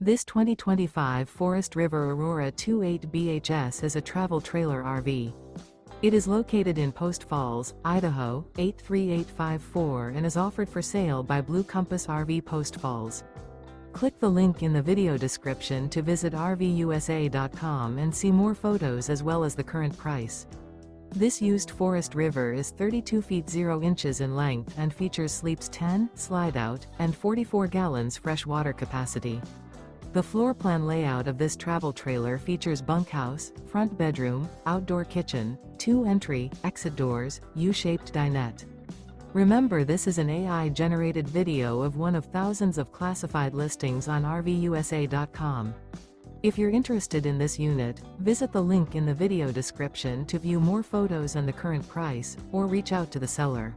This 2025 Forest River Aurora 28 BHS is a travel trailer RV. It is located in Post Falls, Idaho, 83854 and is offered for sale by Blue Compass RV Post Falls. Click the link in the video description to visit RVUSA.com and see more photos as well as the current price. This used Forest River is 32 feet 0 inches in length and features sleeps 10, slide-out, and 44 gallons fresh water capacity. The floor plan layout of this travel trailer features bunkhouse, front bedroom, outdoor kitchen, 2 entry, exit doors, U-shaped dinette. Remember, this is an AI-generated video of one of thousands of classified listings on RVUSA.com. If you're interested in this unit, visit the link in the video description to view more photos and the current price, or reach out to the seller.